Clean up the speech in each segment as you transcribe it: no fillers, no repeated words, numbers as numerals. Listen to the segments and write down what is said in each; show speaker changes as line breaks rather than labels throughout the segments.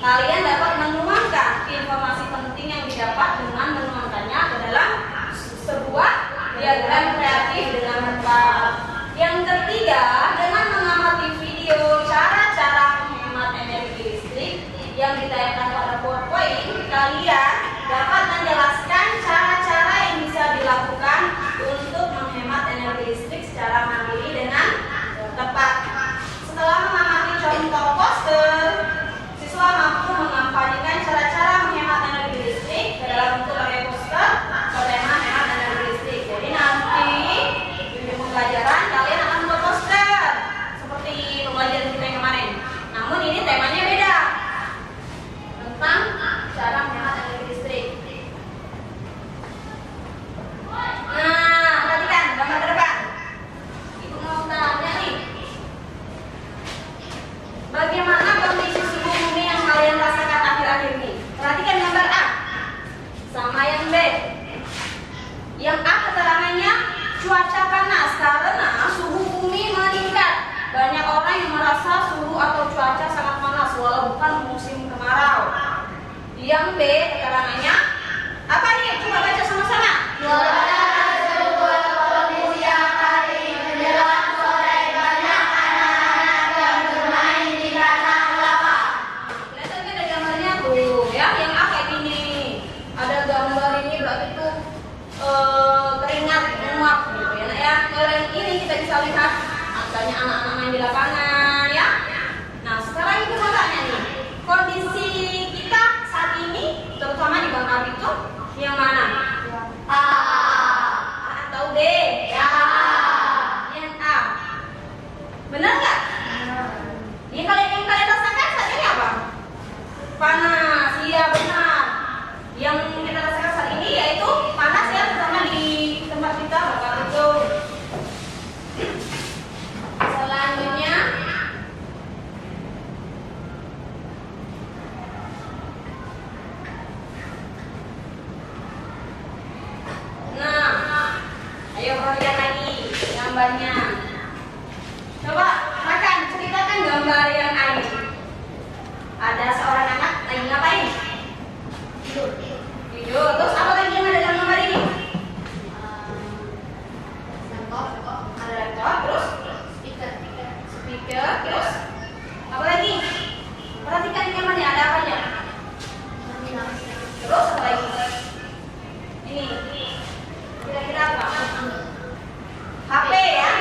Kalian dapat menuangkan informasi penting yang didapat dengan menuangkannya ke dalam sebuah diagram kreatif dengan tepat. Yang ketiga, dengan mengamati video cara-cara menghemat energi listrik yang ditayangkan pada PowerPoint, kalian dapat menjelaskan cara-cara yang bisa dilakukan untuk menghemat energi listrik secara mandiri dengan tepat. Setelah mengamati contoh poster, siswa mampu mengampanyekan cara-cara menghemat energi listrik ke dalam bentuk pakai poster bertema hemat energi listrik. Jadi nanti di pembelajaran kalian akan membuat poster seperti pembelajaran kita yang kemarin. Namun ini temanya beda, tentang cara menghemat energi listrik. Nah, perhatikan gambar depan. Ibu mau tanya nih, bagaimana kondisi suhu bumi yang kalian rasakan akhir-akhir ini? Perhatikan gambar A sama yang B. Yang A keterangannya cuaca panas karena suhu bumi meningkat. Banyak orang yang merasa suhu atau cuaca sangat panas walau bukan musim kemarau. Yang B keterangannya apa nih? Coba baca sama-sama. Cuaca suhu atau siang hari menjelang sore banyak anak-anak yang bermain di kandang lapang. Kelihatan kan ada gambarnya tuh, ya? Yang A kayak gini. Ada gambar ini berarti tuh keringat menguap gitu ya. Nah, ya, kalau yang ini kita bisa lihat adanya anak-anak main di lapangan, ya. Nah, sekarang itu mau tanya nih, kondisi kita saat ini, terutama di gambar itu, yang mana? A atau B? Ya. Yang A. Benar nggak? Ini yang kalian rasakan saat ini apa? Panas, iya benar. Yang kita rasakan saat ini yaitu panas ya, terutama di tempat kita bakal itu. Selanjutnya, nah, ayo perhatikan lagi gambarnya. Coba makan, ceritakan gambar yang A ini. Ada seorang anak lagi ngapain? Tidur. Terus apa lagi yang ada dalam gambar ini? Ada laptop, terus speaker, terus apa lagi? Perhatikan gambarnya, ada apa aja? Terus apa lagi? Ini kira-kira apa? HP ya?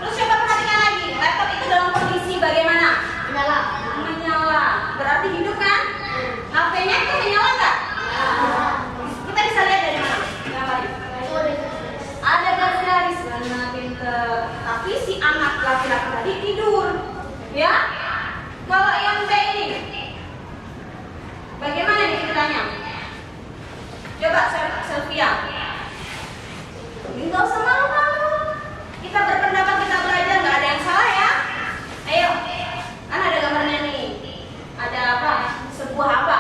Terus coba perhatikan lagi, laptop itu dalam kondisi bagaimana? Menyala. Berarti hidup kan? HP-nya itu menyala nggak? Kita bisa lihat dari mana? Gambar ini. Ada garis-garis, benar pinter. Tapi si anak laki-laki tadi tidur, ya? Kalau yang B ini, bagaimana nih ceritanya? Coba Sylvia. Nggak usah malu-malu. Kita berpendapat, kita belajar, nggak ada yang salah ya. Ayo, kan ada gambarnya nih. Ada apa? Sebuah apa?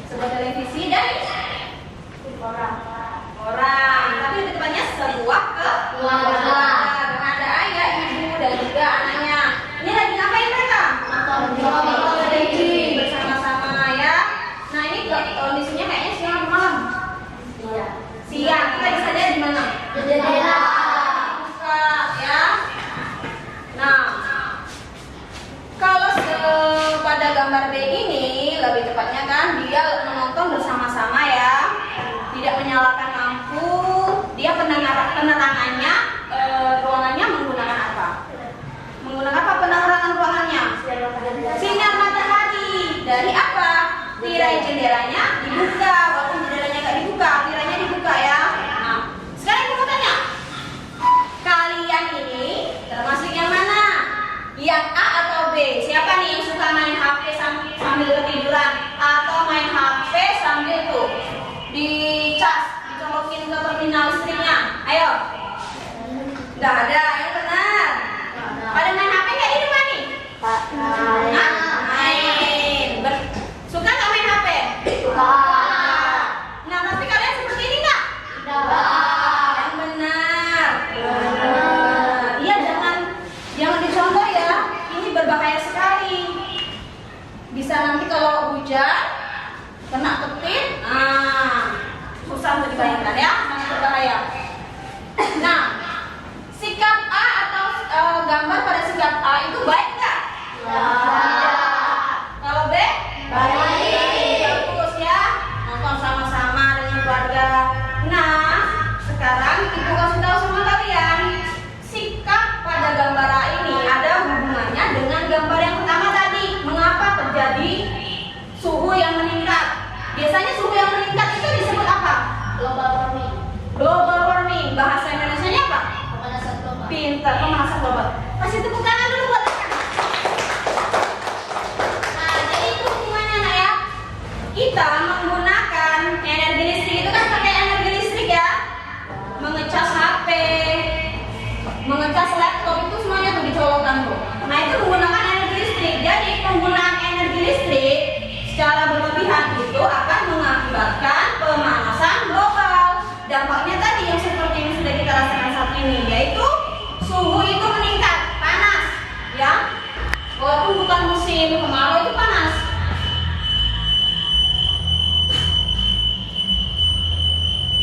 Sebuah televisi dan orang. Tapi di depannya sebuah keluarga. Ada ayah, ibu, dan juga anaknya. Ini lagi ngapain mereka? Nonton televisi bersama-sama ya. Nah, ini kondisinya kayaknya siang atau malam? Siang. Kita bisa lihat di mana? Jendela. Buka ya. Nah, kalau pada gambar B ini lebih tepatnya kan dia menonton bersama-sama ya, tidak menyalakan lampu, dia penerangannya ruangannya menggunakan apa? Menggunakan apa penerangan ruangannya? Sinar matahari. Dari apa? Tirai jendelanya dibuka, walaupun jendelanya nggak dibuka, tirainya dibuka ya. Nah, sekarang aku mau tanya, kalian ini termasuk yang mana? Yang A atau B? Siapa nih yang suka main HP sambil ketiduran atau main HP sambil tuh dicas, dicolokin ke terminal listriknya? Ayo. Nggak ada, yang benar. Pada main HP nggak di rumah nih? Main. Suka nggak main HP? Suka. Nah, tapi kalian seperti ini nggak? Tidak. Yang benar. Iya, jangan dicontoh ya. Ini berbahaya sekali. Bisa nanti kalau hujan kena petir, susah untuk dibayangkan ya, sangat berbahaya. Nah, sikap A atau gambar pada sikap A itu baik nggak? Kalau B? Baik. Bagus ya, nonton sama-sama dengan keluarga. Nah, sekarang ibu kasih tahu sama kalian, sikap pada gambar A ini ada hubungannya dengan gambar yang pertama tadi. Mengapa terjadi suhu yang meningkat? Biasanya suhu yang meningkat itu disebut apa?
Global warming.
Global warming. Bahasa Indonesianya apa?
Pemanasan global.
Pintar, pemanasan global. Kasih tepuk tangan dulu buat mereka. Nah, jadi itu hubungannya nak ya. Kita menggunakan energi listrik itu kan pakai energi listrik ya. Mengecas HP, mengecas laptop itu semuanya tuh dicolokkan tuh. Nah, itu menggunakan energi listrik. Jadi penggunaan energi listrik secara berlebihan itu akan mengakibatkan pemanasan global. Dampaknya tadi yang seperti yang sudah kita rasakan saat ini, yaitu suhu itu meningkat, panas, ya. Walaupun bukan musim kemarau itu panas.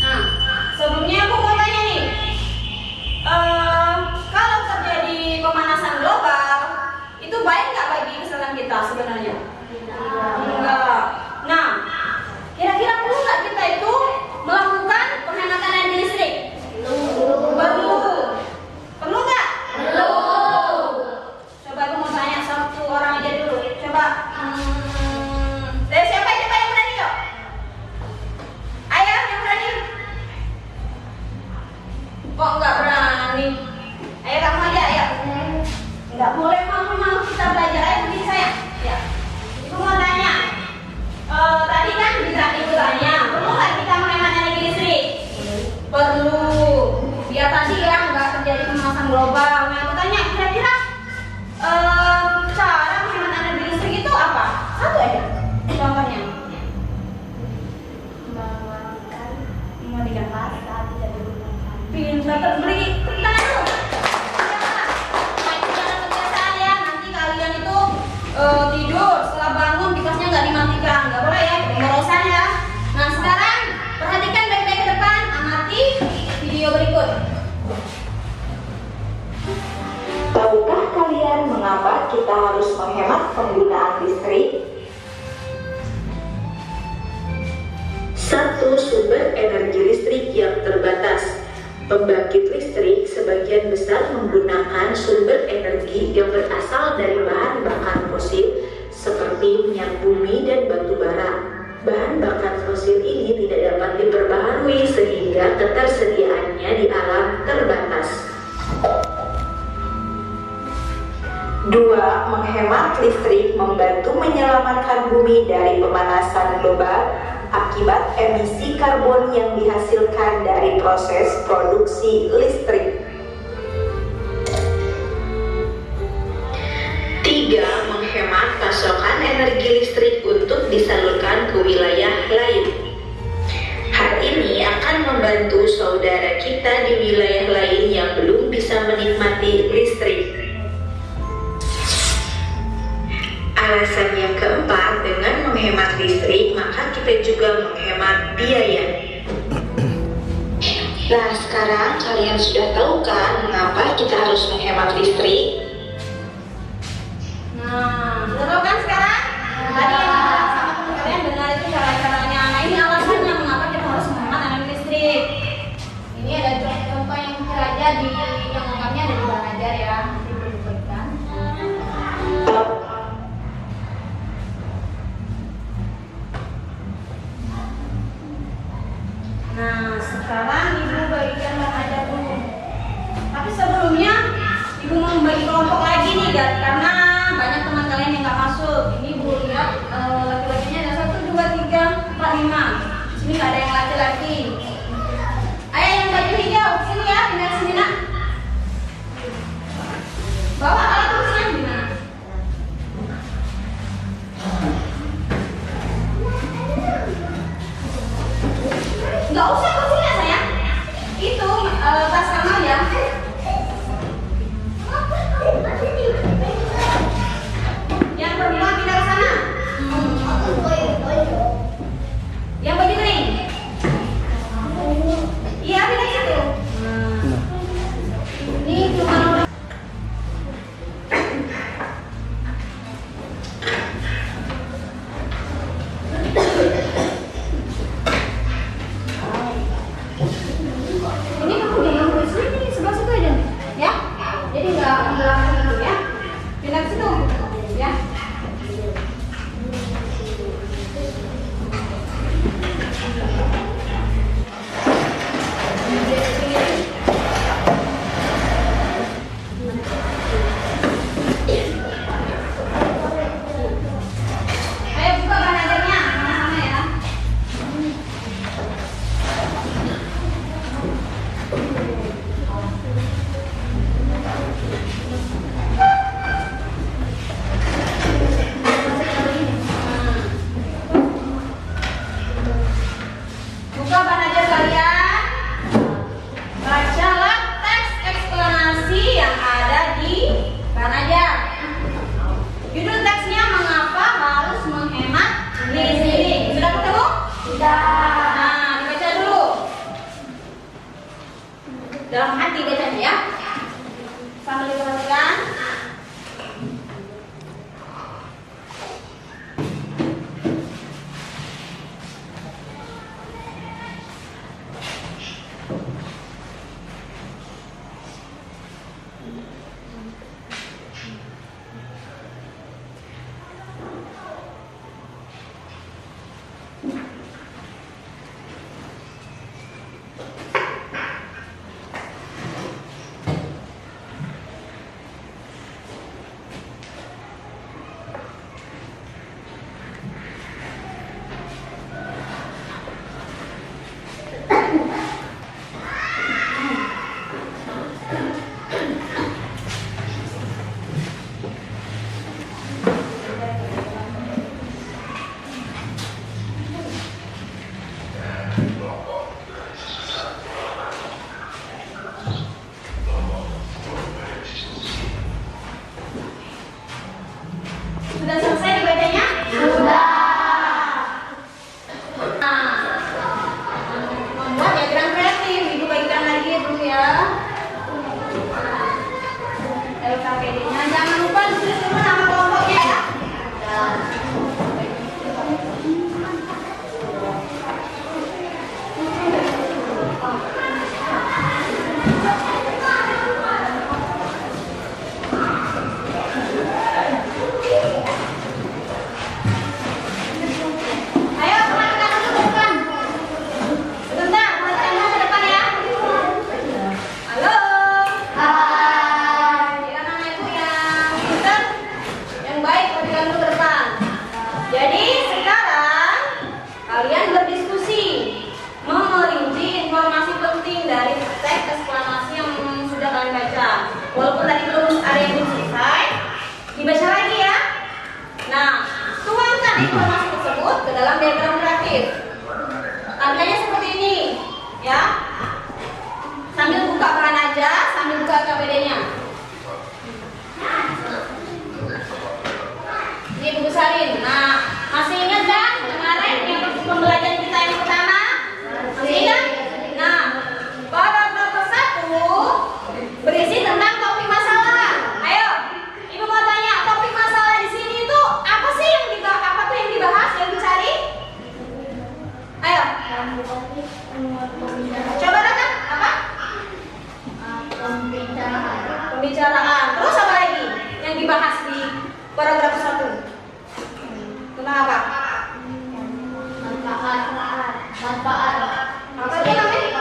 Nah, sebelumnya aku mau tanya nih, kalau terjadi pemanasan global, itu baik nggak bagi kesehatan kita sebenarnya? Enggak. Nah, kira-kira perlu nggak kita itu melakukan penghematan energi listrik? Perlu. Perlu nggak?
Perlu.
Coba aku mau tanya satu orang aja dulu. Coba. Dari siapa yang berani yuk? Ayo yang berani. Kok nggak berani? Ayo kamu aja ya. Nggak boleh mau kita belajar. Ayo begini saya. Ya. Ibu mau tanya. Tadi kan ibu tanya, perlu nggak kita menghemat energi listrik? Perlu. Biar tadi ya nggak terjadi pemanasan global. Nah, aku tanya kira-kira cara menghemat energi listrik itu apa? Satu aja. Contohnya. Mematikan masa tidak digunakan. Pintar terbeli. Tangan dulu. Nah, itu cara kebiasaan ya. Nanti kalian itu tidur setelah bangun kipasnya nggak dimatikan, nggak boleh ya, pemborosan ya. Nah, sekarang perhatikan baik-baik ke depan, amati video berikut.
Tahukah kalian mengapa kita harus menghemat penggunaan listrik? Satu, sumber energi listrik yang terbatas. Pembangkit listrik sebagian besar menggunakan sumber energi yang berasal dari bahan bakar fosil seperti minyak bumi dan batu bara. Bahan bakar fosil ini tidak dapat diperbaharui sehingga ketersediaannya di alam terbatas. 2. Menghemat listrik membantu menyelamatkan bumi dari pemanasan global akibat emisi karbon yang dihasilkan dari proses produksi listrik. 3. Menghemat pasokan energi listrik untuk disalurkan ke wilayah lain. Hal ini akan membantu saudara kita di wilayah lain yang belum bisa menikmati listrik. Alasan yang keempat, dengan menghemat listrik, maka kita juga menghemat biaya. Nah, sekarang kalian sudah tahu kan mengapa kita harus menghemat listrik?
Nah, sudah tahu kan sekarang? Tadi yang sama teman kalian dengar itu cara-caranya. Nah, ini alasannya mengapa kita harus menghemat energi listrik. Ini ada contoh yang kecil aja yang lengkapnya ada di Belajar ya. Nanti perlu diberikan. Nah, sekarang ibu bagikan Belajar dulu. Tapi sebelumnya ibu mau membagi kelompok lagi nih, karena banyak teman kalian yang nggak masuk. Ini bu lihat laki-lakinya ada 1, 2, 3, 4, 5. Sini nggak ada yang laki-laki. Ayo yang baju hijau sini ya, pindah sini nak. Bawa alat tulisnya di mana? Nggak usah kuncinya sayang. Itu tas kamu ya. Yang perempuan pindah ke sana. dibaca. Walaupun tadi belum ada yang belum selesai, dibaca lagi ya. Nah, tuangkan informasi tersebut ke dalam diagram grafik. Tampilannya seperti ini, ya. Sambil buka bahan aja, sambil buka KPD-nya. Ini buku salin. Nah, masih ingat kan kemarin yang pembelajaran kita yang pertama? Masih ingat? Nah, paragraf 1 berisi tentang topik masalah. Ayo, Ibu mau tanya, topik masalah di sini itu apa sih yang dibahas, yang dicari? Ayo. Coba datang apa? Pembicaraan. Terus apa lagi yang dibahas di paragraf 1? Tentang apa?
Manfaat.
Apa itu namanya?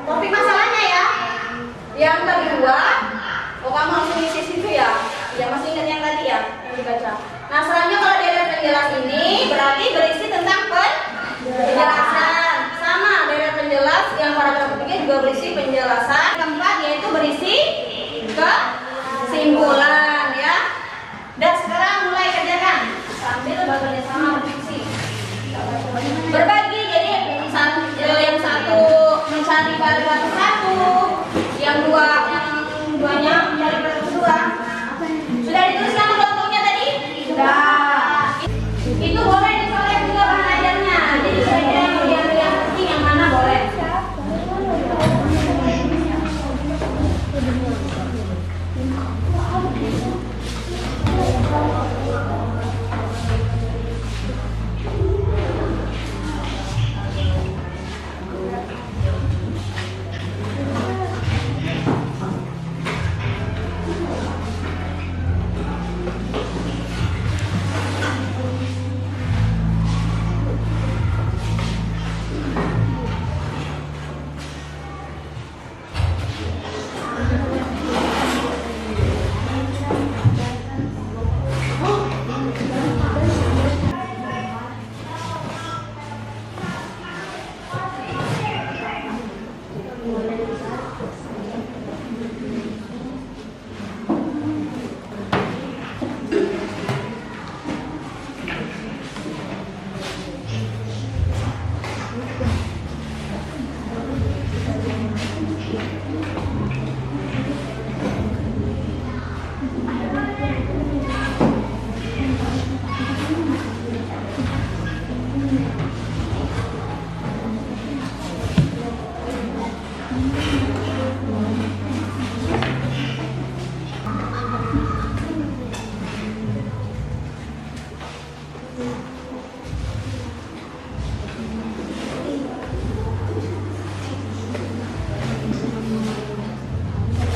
Topik masalahnya ya. Yang kedua, kamu langsung isi situ ya. Ya masih ingat yang tadi ya, yang dibaca. Nah selanjutnya kalau dia ada penjelas ini berarti berisi tentang penjelasan. Sama dari penjelas yang paragraf ketiga juga berisi penjelasan. Keempat yaitu berisi kesimpulan ya. Dan sekarang mulai kerjakan sambil bekerja sama berdiskusi. Berbagi, jadi yang satu mencari paragraf 1, yang duanya mencari paragraf 2. Sudah dituliskan contohnya tadi? Sudah. Itu boleh dicolek juga bahan ajarnya. Jadi kira-kira yang penting yang mana boleh.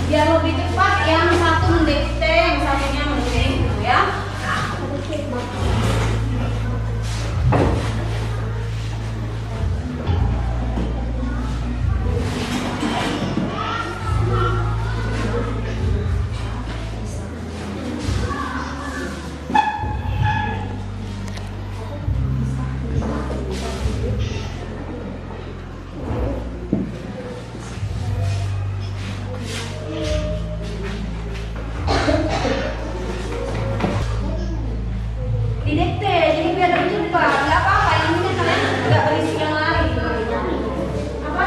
Biar lebih cepat yang satu mendikte, yang satunya mengetik gitu ya. Didikte, jadi biar lebih cepat. Nggak apa-apa, yang penting kalian nggak berisi yang lain. Apa?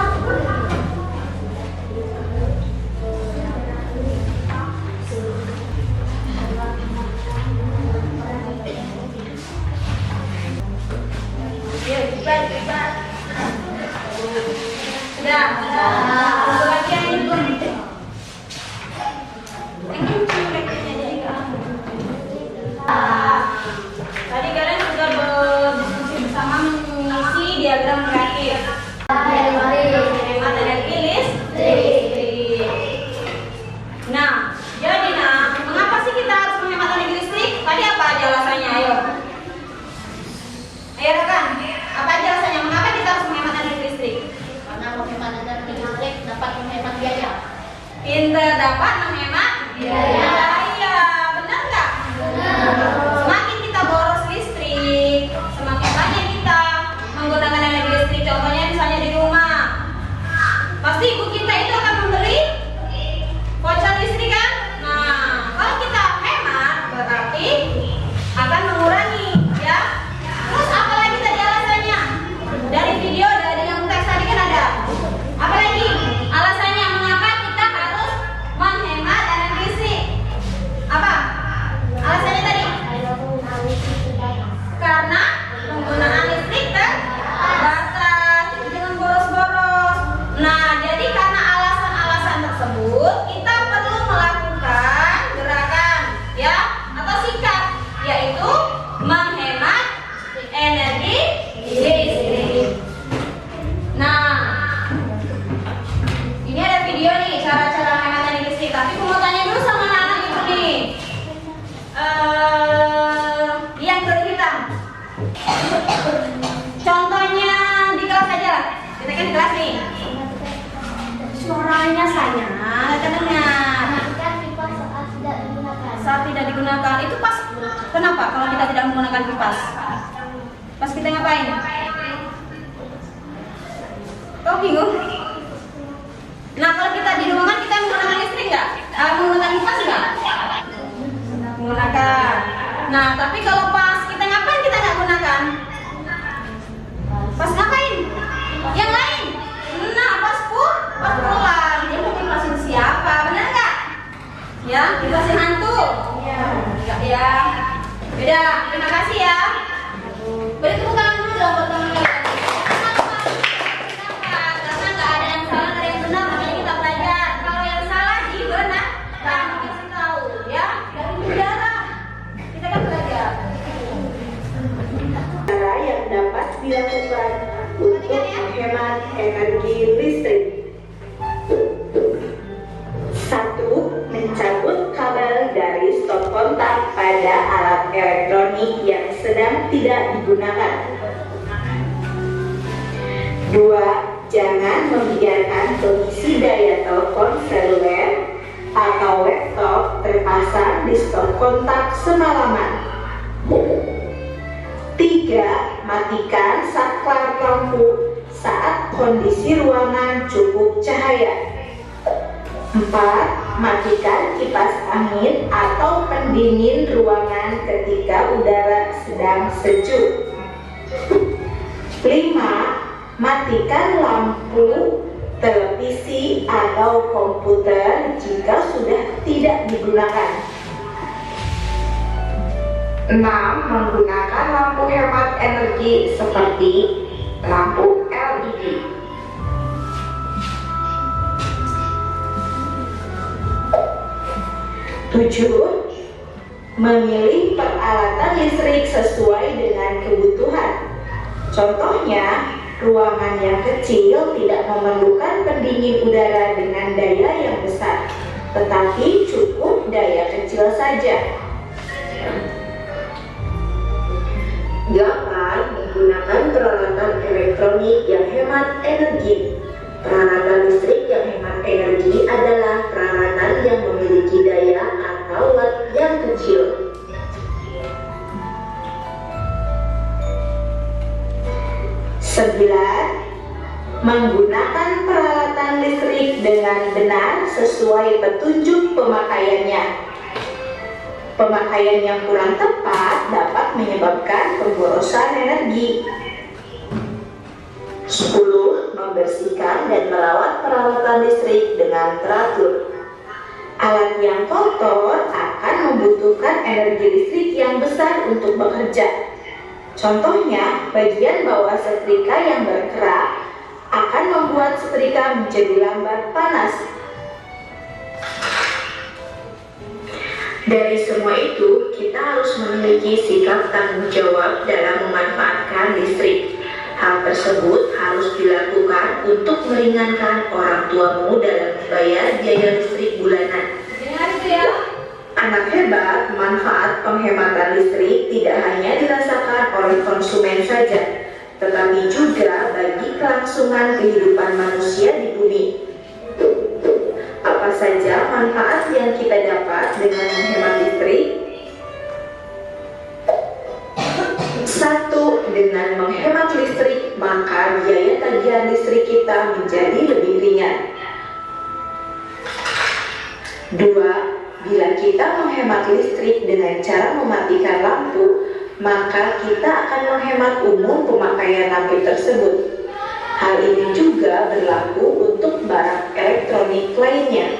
Ya, cepat. Sudah. Satu lagi yang ini belum didikte. Yang ini didikte, jadi nggak. Tadi kalian sudah berdiskusi bersama mengisi diagram grafik. Materi listrik. Nah, jadi mengapa sih kita harus menghemat energi listrik? Tadi apa aja alasannya? Ayo rekan, apa aja alasannya? Mengapa kita harus menghemat energi listrik?
Karena menghemat energi listrik dapat menghemat biaya.
Pintar dapat menghemat biaya. Iya, benar nggak? Semakin kita boros listrik, semakin banyak kita menggunakan energi listrik. Contohnya misalnya di rumah, pasti ibu kita itu video nih cara-cara menghemat energi listrik. Tapi aku mau tanya dulu sama anak-anak ibu nih. Yang kulit hitam. Contohnya di kelas aja. Kita kan di kelas nih. Suaranya sayang, nggak kedengar.
Matikan kipas saat tidak digunakan.
Saat tidak digunakan itu pas. Kenapa kalau kita tidak menggunakan kipas? Pas kita ngapain? Kau bingung? Nah, kalau kita di ruangan kita menggunakan listrik nggak? Menggunakan kipas nggak? Menggunakan. Nah, tapi kalau pas kita ngapain kita nggak gunakan? Pas ngapain? Yang lain? Nah, pas pulang. Dia mau kipasin siapa? Benar nggak? Ya, kipasin hantu. Enggak ya. Beda. Terima kasih ya. Beri tepuk tangan dulu dong buat teman-teman.
Dilakukan untuk menghemat energi listrik. 1. Mencabut kabel dari stop kontak pada alat elektronik yang sedang tidak digunakan. 2. Jangan membiarkan pengisi daya telepon seluler atau laptop terpasang di stop kontak semalaman. 3. Matikan saklar lampu saat kondisi ruangan cukup cahaya. 4. Matikan kipas angin atau pendingin ruangan ketika udara sedang sejuk. 5. Matikan lampu televisi atau komputer jika sudah tidak digunakan. 6. Menggunakan lampu hemat energi seperti lampu LED. 7. Memilih peralatan listrik sesuai dengan kebutuhan. Contohnya, ruangan yang kecil tidak memerlukan pendingin udara dengan daya yang besar, tetapi cukup daya kecil saja. 8. Menggunakan peralatan elektronik yang hemat energi. Peralatan listrik yang hemat energi adalah peralatan yang memiliki daya atau watt yang kecil. 9. Menggunakan peralatan listrik dengan benar sesuai petunjuk pemakaiannya. Pemakaian yang kurang tepat dapat menyebabkan pemborosan energi. 10. Membersihkan dan merawat peralatan listrik dengan teratur. Alat yang kotor akan membutuhkan energi listrik yang besar untuk bekerja. Contohnya, bagian bawah setrika yang berkerak akan membuat setrika menjadi lambat panas. Dari semua itu, kita harus memiliki sikap tanggung jawab dalam memanfaatkan listrik. Hal tersebut harus dilakukan untuk meringankan orang tuamu dalam membayar biaya listrik bulanan. Anak hebat, manfaat penghematan listrik tidak hanya dirasakan oleh konsumen saja, tetapi juga bagi kelangsungan kehidupan manusia di bumi. Apa saja manfaat yang kita dapat dengan menghemat listrik? 1. Dengan menghemat listrik, maka biaya tagihan listrik kita menjadi lebih ringan. 2. Bila kita menghemat listrik dengan cara mematikan lampu, maka kita akan menghemat umur pemakaian lampu tersebut. Hal ini juga berlaku untuk barang elektronik lainnya.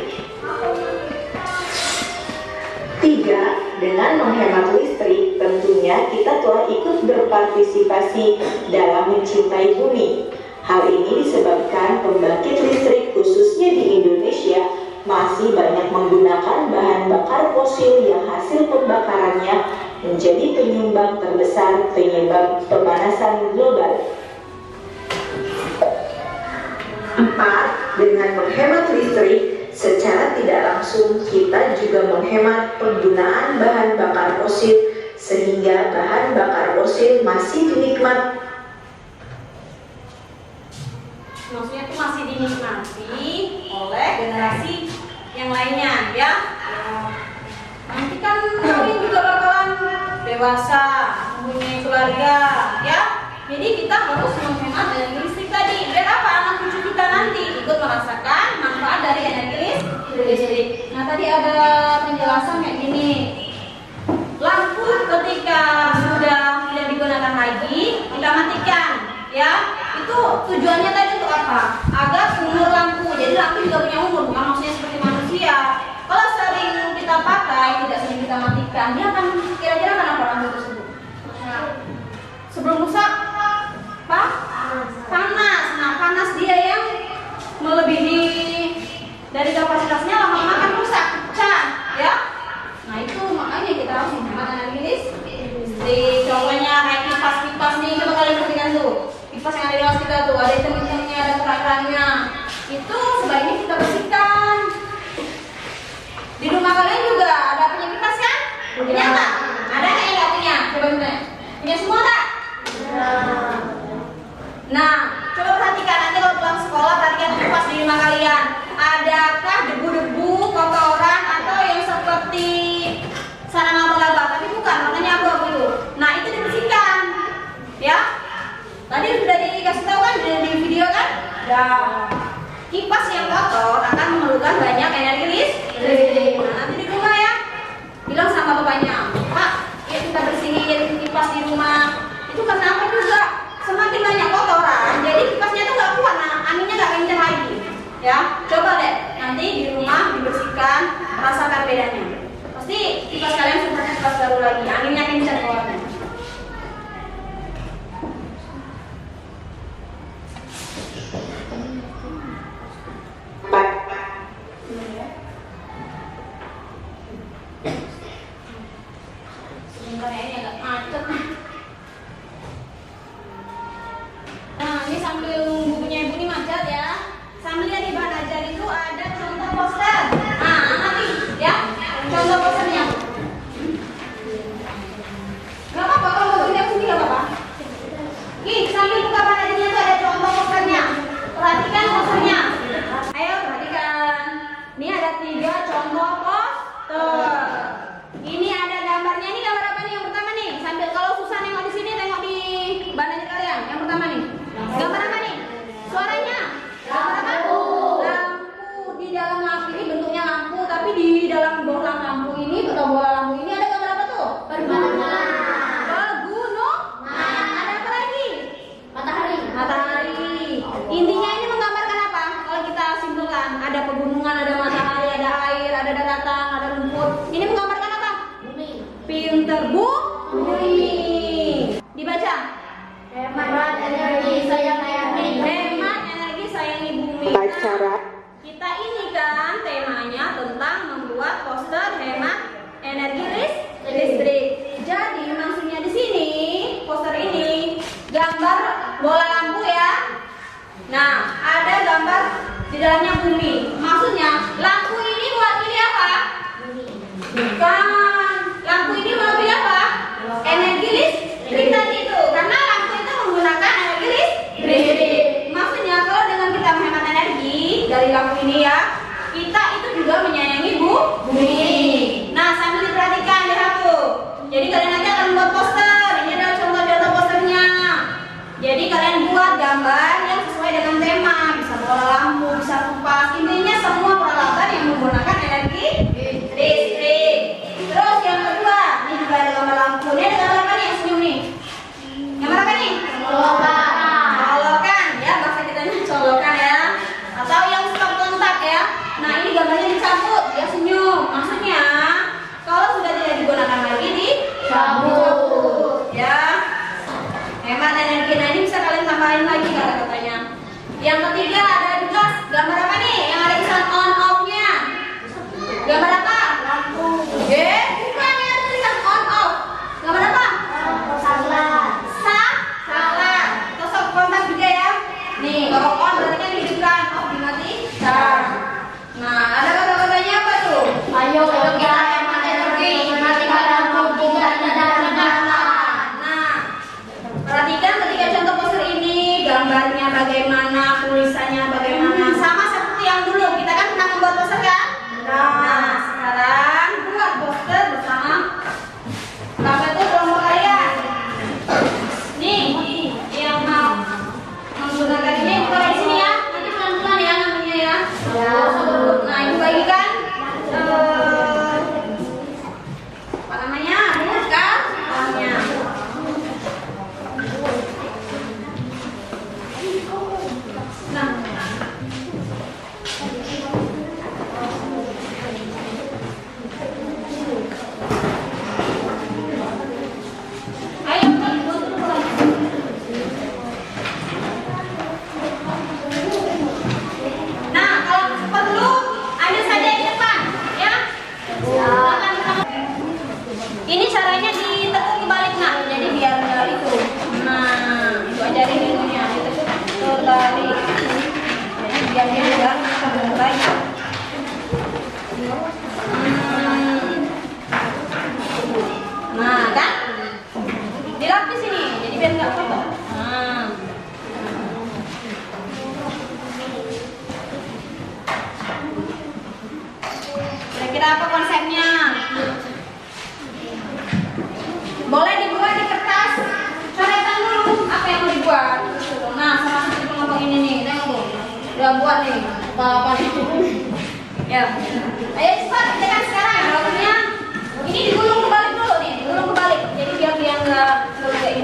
3. Dengan menghemat listrik, tentunya kita telah ikut berpartisipasi dalam mencintai bumi. Hal ini disebabkan pembangkit listrik khususnya di Indonesia masih banyak menggunakan bahan bakar fosil yang hasil pembakarannya menjadi penyumbang terbesar penyebab pemanasan global. 4. 4. Dengan menghemat listrik, secara tidak langsung kita juga menghemat penggunaan bahan bakar fosil sehingga bahan bakar fosil masih dinikmati.
Maksudnya itu masih dinikmati oleh generasi yang lainnya ya. Nanti kan kalian juga bakalan dewasa, mempunyai keluarga ya. Jadi kita harus menghemat energi listrik tadi. Biar apa? Anak cucu kita nanti ikut merasakan manfaat dari energi listrik. Nah tadi ada penjelasan kayak gini. Lampu ketika sudah tidak digunakan lagi, kita matikan ya. Itu tujuannya tadi untuk apa? Agar umur lampu. Jadi lampu juga punya umur, bukan maksudnya seperti manusia. Kalau sering kita pakai, tidak sering kita matikan, dia akan kira-kira kenapa lampu tersebut? Sebelum rusak, apa? Panas. Nah, panas dia yang melebihi dari kapasitasnya lama-lama akan rusak, pecah, ya. Nah itu makanya kita harus menghemat energi listrik. Contohnya kayak kipas nih, coba kalian perhatikan tuh. Kipas yang ada di kelas kita tuh, ada hitam-hitamnya, ada terang-terangnya. Itu sebaiknya kita bersihkan. Di rumah kalian juga ada punya kipas kan? Punya nggak? Ada nggak yang nggak punya? Coba punya. Punya semua nggak? Nah, coba perhatikan nanti kalau pulang sekolah, perhatikan kipas di rumah kalian. Adakah debu-debu, kotoran atau yang seperti sarang laba-laba? Tapi bukan, warnanya abu-abu itu. Nah, itu dibersihkan, ya. Tadi sudah dikasih tahu kan di video kan? Ya. Kipas yang kotor akan memerlukan banyak energi listrik. Nah, nanti di rumah ya, bilang sama bapaknya, Pak, ya kita bersihin kipas di rumah. Itu karena apa juga? Semakin banyak kotoran, jadi kipasnya tuh nggak kuat, nah anginnya nggak kencang lagi. Ya, coba deh nanti di rumah dibersihkan, rasakan bedanya. Pasti kipas kalian seperti kipas baru lagi, anginnya kencang keluarnya. Sebentar ya, ini agak macet. Nah, ini sambil bukunya ibu ini macet ya. Sambil lihat di bahan ajar itu ada contoh poster. Nah, nanti ya, contoh posternya. Gak apa-apa kalau mau lihat sendiri gak apa-apa. Nih, sambil buka bahan ajarnya itu ada contoh posternya. Perhatikan posternya. Ayo perhatikan. Ini ada 3 contoh poster. Ini ada gambarnya. Ini gambar apa nih yang pertama nih? Sambil kalau susah nengok di sini, tengok di bahan ajar kalian. Yang pertama nih. Gambar apa nih? Suaranya? Gambar apa? Lampu. Di dalam lampu ini bentuknya lampu, tapi di dalam bola lampu ini, atau bola lampu ini ada gambar apa tuh? Pegunungan. Pegunungan. Ada apa lagi? Matahari. Matahari. Intinya ini menggambarkan apa? Kalau kita simpulkan, ada pegunungan, ada matahari, ada air, ada daratan, ada rumput. Ini menggambarkan apa? Bumi. Pinter bumi. Dibaca. Hemat energi, sayangi bumi. Hemat energi, sayangi bumi.
Pacara.
Kita ini kan temanya tentang membuat poster hemat energi listrik. Jadi maksudnya di sini poster ini gambar bola lampu ya. Nah, ada gambar di dalamnya bumi. Maksudnya lampu ini mewakili apa? Bukan. Lampu ini mewakili apa? Energi listrik tadi itu. Karena lampu itu menggunakan energi listrik. Maksudnya kalau dengan kita menghemat energi dari lampu ini ya, kita itu juga menyayangi bumi. Nah, sambil diperhatikan lihat tuh. Jadi kalian nanti akan membuat poster. Ini adalah contoh-contoh posternya. Jadi kalian buat gambar yang sesuai dengan tema. Bisa bola lampu, bisa kupas. Intinya semua peralatan yang menggunakan energi listrik. Terus yang kedua, ini juga ada gambar lampu. Ini ada gambar apa nih yang senyum nih? Gambar apa nih? Colokan ya, bahasa kitanya colokan ya. Atau yang stop kontak ya. Nah, ini gambarnya dicabut, dia senyum. Maksudnya kalau sudah tidak digunakan lagi dicabut ya. Hemat energi. Nah, ini bisa kalian tambahin lagi kata-katanya. Yang ketiga ada juga gambar apa nih? Yang ada tulisan on off-nya. Gambar apa? Lampu. Bukan yang ada tulisan on off. Gambar apa? Salah. Terus kontak juga ya. Nih, kalau on berarti kan dihidupkan. Kira-kira apa konsepnya? Boleh dibuat di kertas. Coretan dulu apa yang mau dibuat. Nah, sama seperti kelompok ini nih. Tengok tuh. Udah buat nih. Apa nih? Ya. Ayo cepat kerjakan sekarang ya. Waktunya ini digulung kebalik dulu nih. Digulung kebalik. Jadi biar dia enggak ini.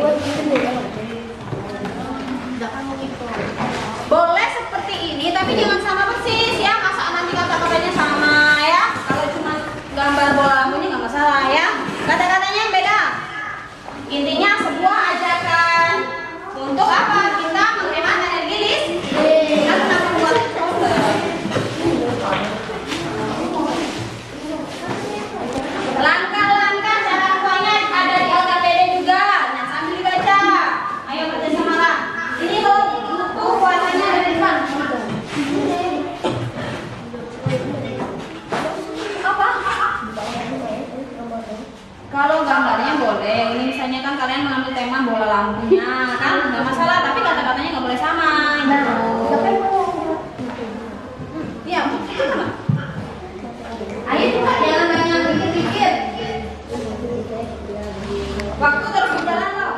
Boleh seperti ini, tapi jangan sama persis ya. Masa nanti kata-katanya sama ya. Kalau cuma gambar bola lampunya nggak masalah ya. Kata-katanya yang beda. Intinya sebuah ajakan untuk apa? Kita menghemat energi listrik. Kita tetap membuat langkah-langkah cara buatnya ada di LKPD juga. Nah, sambil dibaca. Ayo kerja sama lah. Ini loh, buku warnanya ada di depan. Apa? Kalau gambarnya boleh. Ini misalnya kan kalian mengambil tema bola lampunya, kan nggak masalah. Tapi kata-katanya nggak boleh sama. Iya, itu apa? Ayo cepat, jangan banyak dikit-dikit. Waktu terus berjalan loh.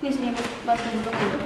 Ini sini bantu dulu.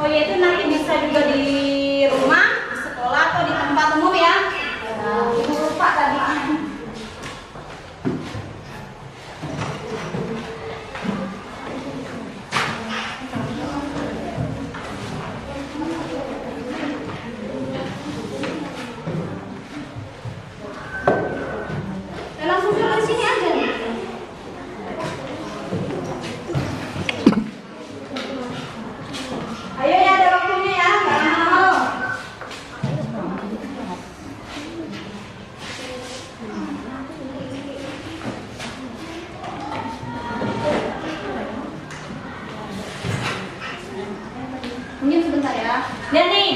Oh ya, itu nanti bisa juga di rumah, di sekolah atau di tempat umum ya. Ibu lupa tadi. Langsung ke sini aja nih. Ayo ya, ada waktunya ya, nggak lama-lama. Mungkin sebentar ya. Lihat nih,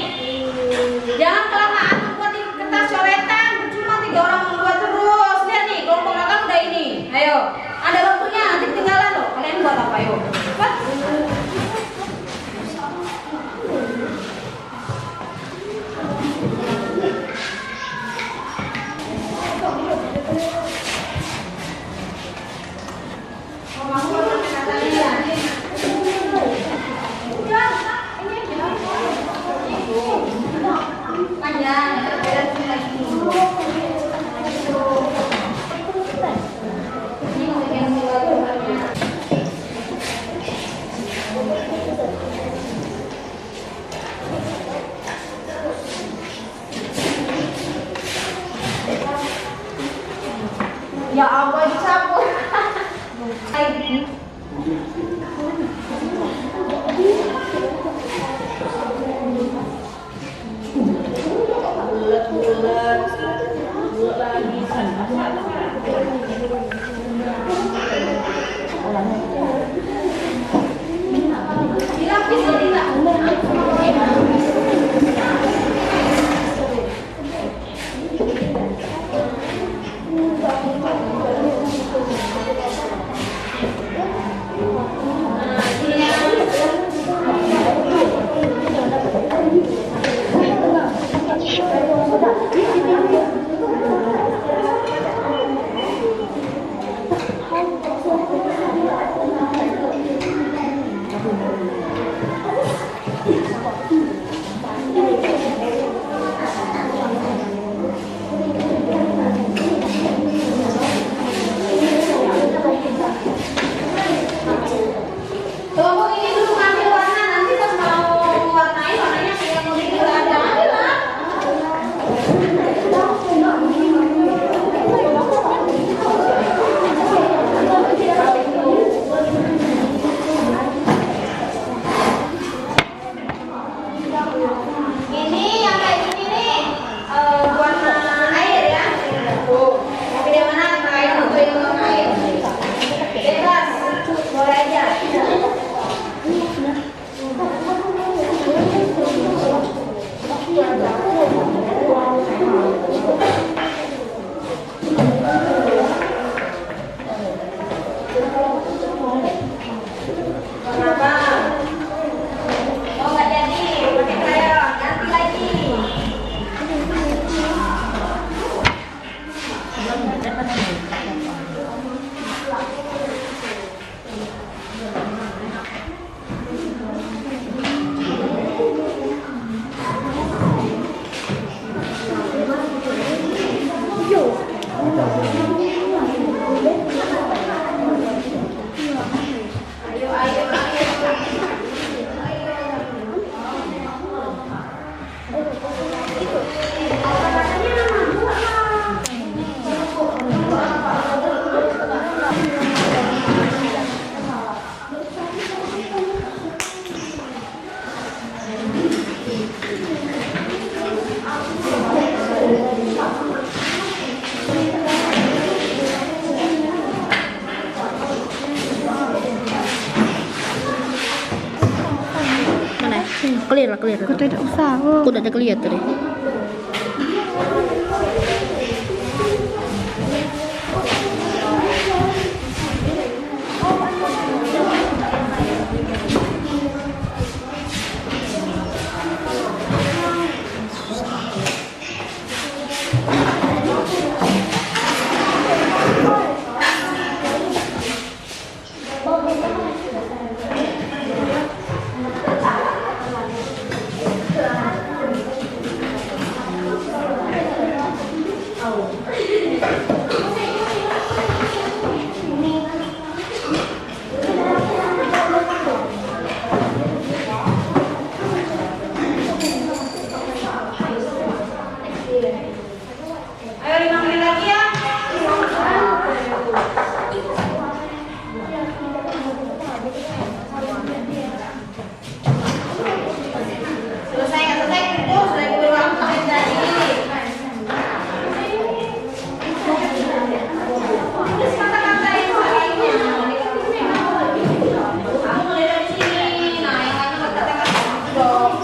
jangan kelamaan membuat di kertas coretan. Percuma 3 orang membuat terus. Lihat nih, kelompok kakak udah ini. Ayo, ada waktunya, nanti ketinggalan loh. Kalian buat apa yuk? Cepat. Ya Allah, dicabut. Bulat lagi. Tunggu ini dulu ngambil warna, nanti pas mau warnai warnanya kayak mau juga ada ambil lah. Ini yang kayak gini nih warna air ya. Tuh, mau pilih mana yang air atau yang non air? Bebas, boleh aja. Kenapa? Oh nggak jadi, pakai krayon, ganti lagi. Ayo, ayo, ayo.
Mana? Clear lah, clear.
Aku tidak usah.
Aku udah ada kelihatan deh. Ayo 5 menit lagi ya. Selesai nggak selesai itu sudah diberi waktu jadi. Terus kata-kata yang lainnya. Kamu mulai dari sini. Nah yang lainnya kata-kata dong.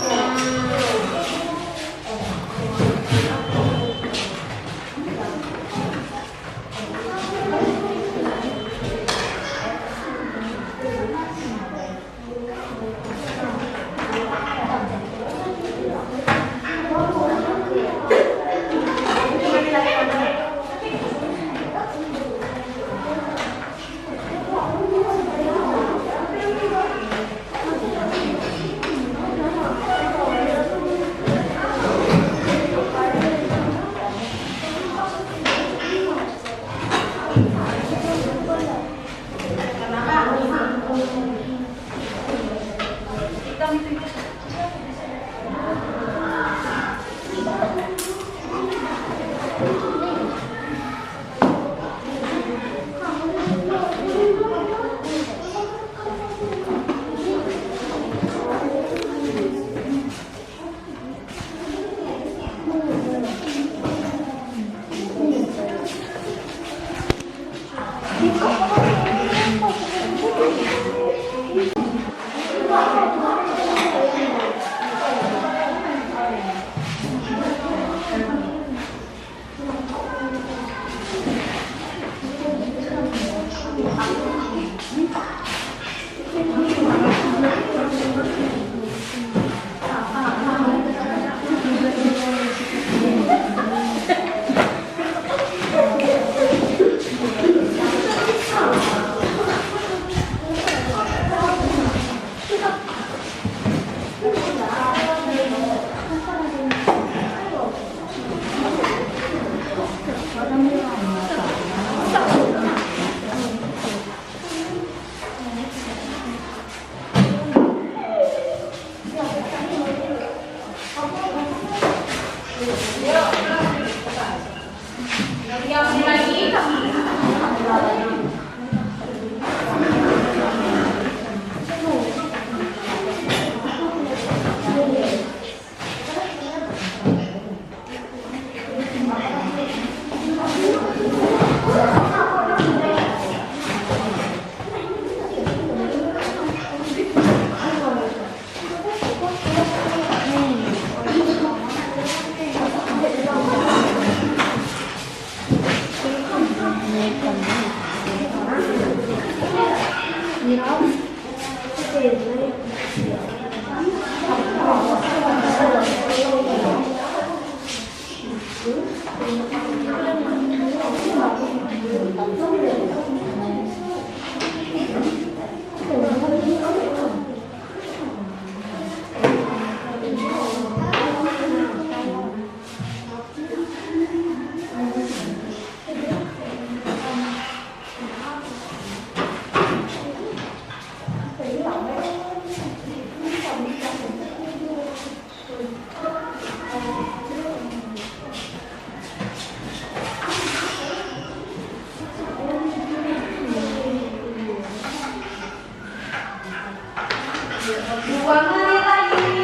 Dua menit lagi.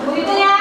Begitu ya.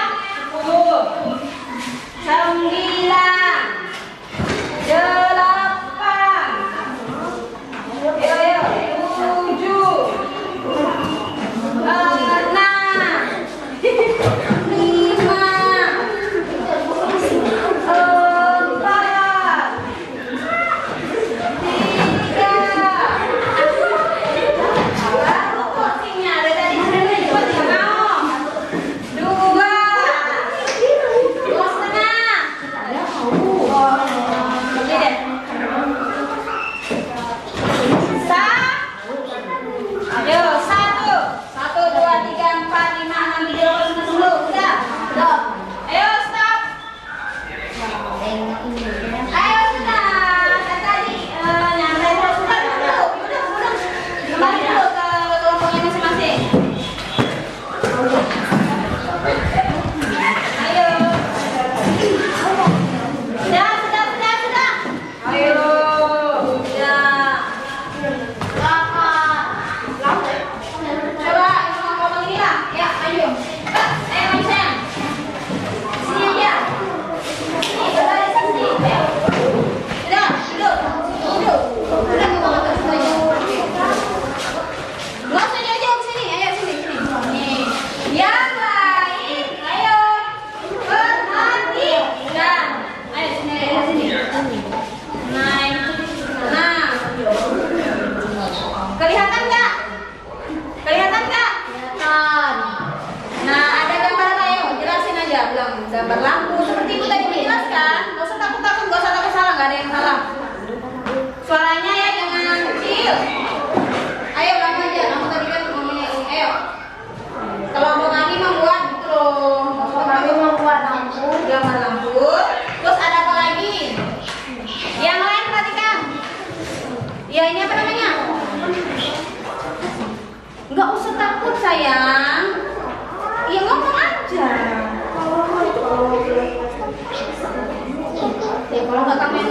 10, 9, 8.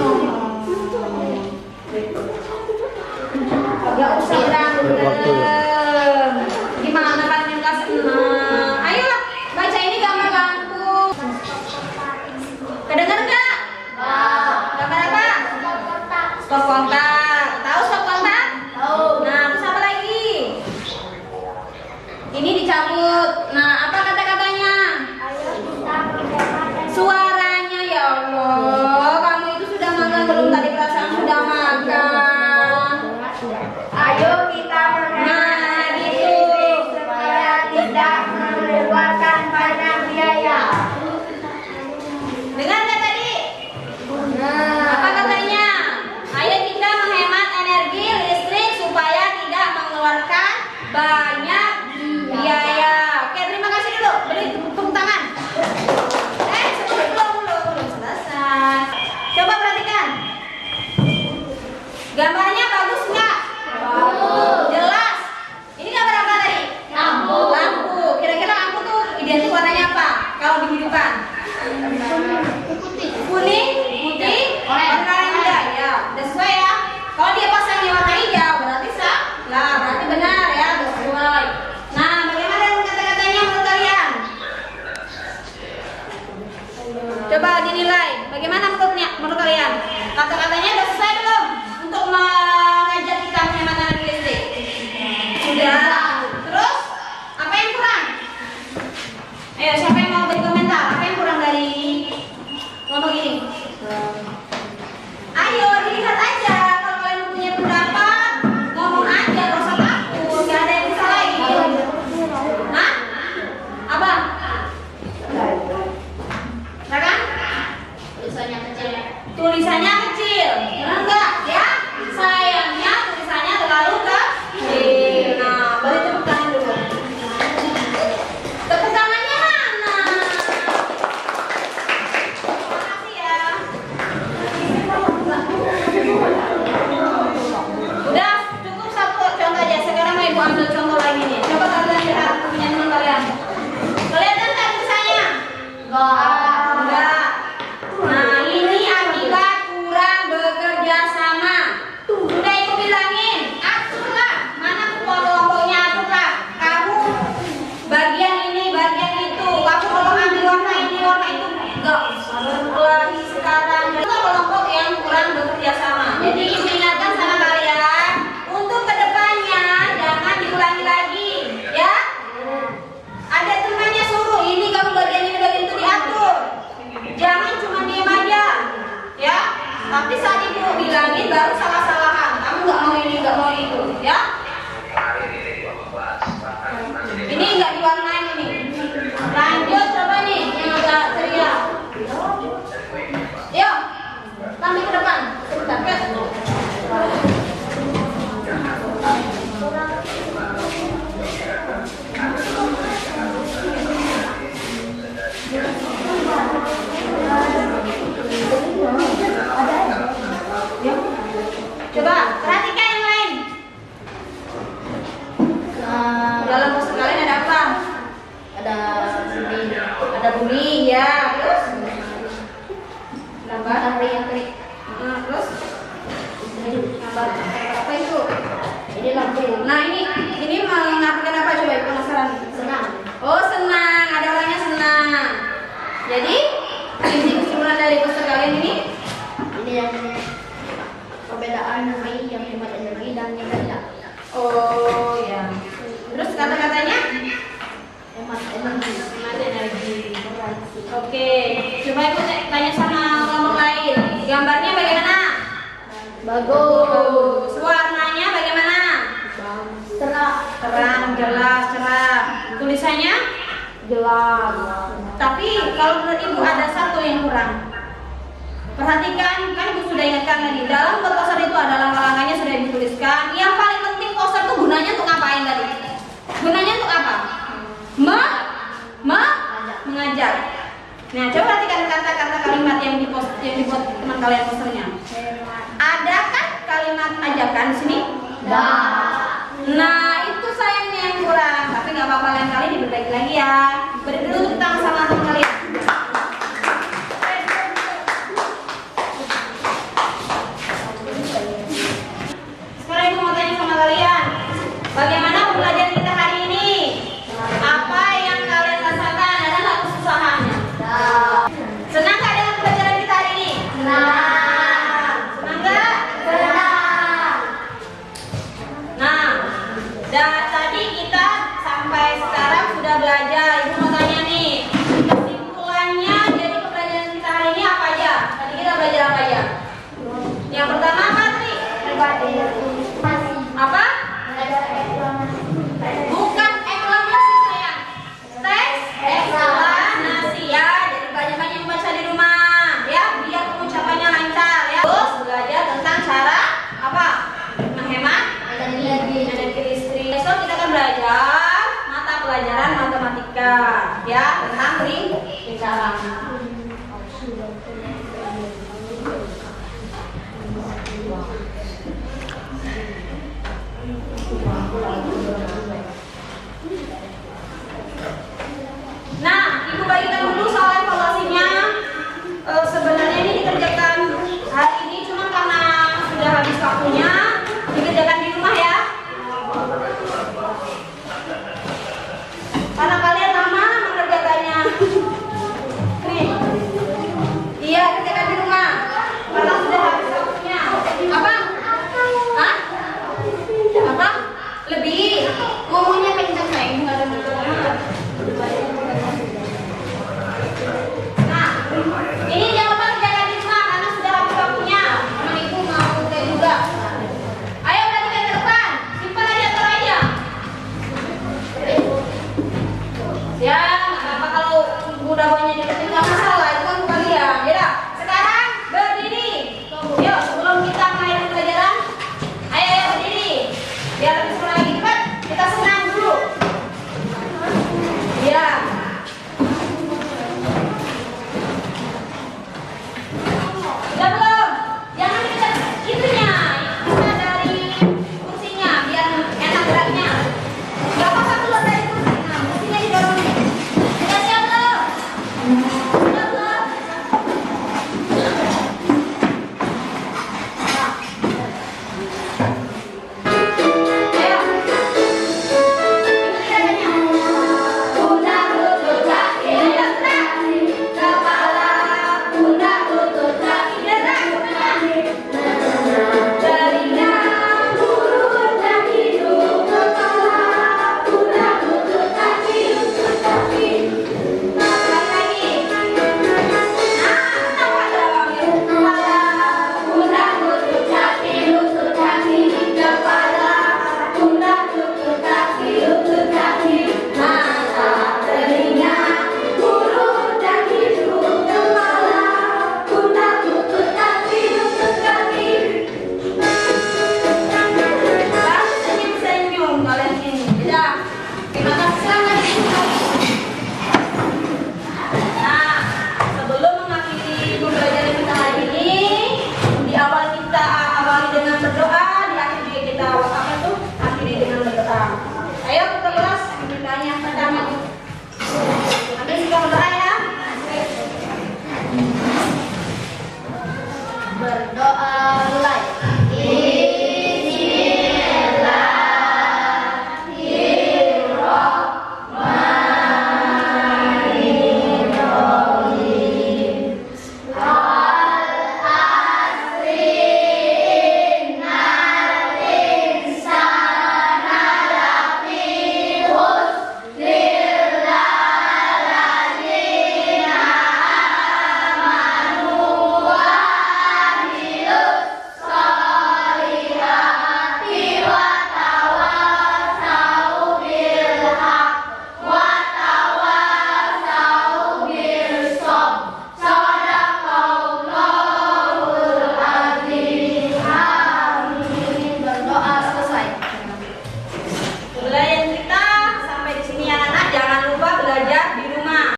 Ayo, 7, 6. Coba dinilai. Bagaimana menurut kalian? Kata-katanya udah selesai belum untuk mengajak kita menghemat energi listrik? Sudah. Terus apa yang kurang? Ayo, siapa yang mau beri komentar? Apa yang kurang dari kelompok ini? Ayo dilihat aja. Kalau kalian punya pendapat, ngomong aja, gak usah takut. Gak ada yang bisa lagi. Hah? Apa? Kan?
Tulisannya kecil.
Tulisannya kecil, benar enggak? Ya, sayangnya tulisannya terlalu kecil. Nah, beri tepuk tangan dulu. Tepuk tangannya mana? Terima kasih ya. Udah, cukup satu contoh aja. Sekarang mau ibu ambil contoh lagi nih. Coba kalian lihat punya teman kalian. Kelihatan kan tulisannya? Enggak. Nah, ini akibat kurang bekerja sama. Sudah ibu bilangin, aturlah. Mana kelompoknya, aturlah. Kamu bagian ini, bagian itu. Kamu kalau ambil warna ini, warna itu. Enggak usah berkelahi sekarang. Itu kelompok yang kurang bekerja sama. Jadi ibu ingatkan sama kalian, untuk kedepannya jangan diulangi lagi, ya. Ada temannya suruh, ini kamu bagian ini, bagian itu diatur. Jangan cuma diem aja, ya. Tapi saat ibu bilangin baru salah-salahan. Kamu nggak mau ini, nggak mau itu, ya. Ini nggak diwarnain ini. Lanjut coba nih yang agak ceria. Yuk, tampil ke depan. Sebentar, Pet. Coba perhatikan yang lain. Dalam poster kalian ada apa? Ada bumi, ya. Terus gambar yang klik. Terus gambar apa itu? Ini lampu. Nah, ini mengartikan apa? Coba ibu penasaran.
Senang.
Oh, senang. Ada orangnya senang. Jadi inti kesimpulan dari poster kalian ini
Yang perbedaan energi yang hemat energi dan yang tidak.
oh ya. Terus kata-katanya
Hemat energi.
hemat energi. Oke, coba ibu tanya sama kelompok lain. Gambarnya bagaimana?
Bagus.
Warnanya bagaimana?
Cerah.
Terang, jelas, cerah. Tulisannya
Jelas.
Tapi kalau menurut ibu ada satu yang kurang. Perhatikan, kan ibu sudah ingatkan tadi. Dalam poster itu ada langkah-langkahnya sudah ibu tuliskan. Yang paling penting poster itu gunanya untuk ngapain tadi? Gunanya untuk apa? Mengajak. Nah, coba perhatikan kata-kata kalimat yang dibuat teman kalian posternya. Adakah kalimat ajakan di sini? Nah, itu sayangnya yang kurang. Tapi nggak apa-apa, lain kali diperbaiki lagi ya. Beri dulu tepuk tangan sama teman kalian. Sekarang ibu mau tanya sama kalian, bagaimana pembelajaran kita hari ini? Apa yang kalian rasakan? Ada nggak kesusahannya? Senang nggak dengan pembelajaran kita hari ini? Senang nggak? Nah, tadi kita sampai sekarang sudah belajar. Ibu mau tanya nih,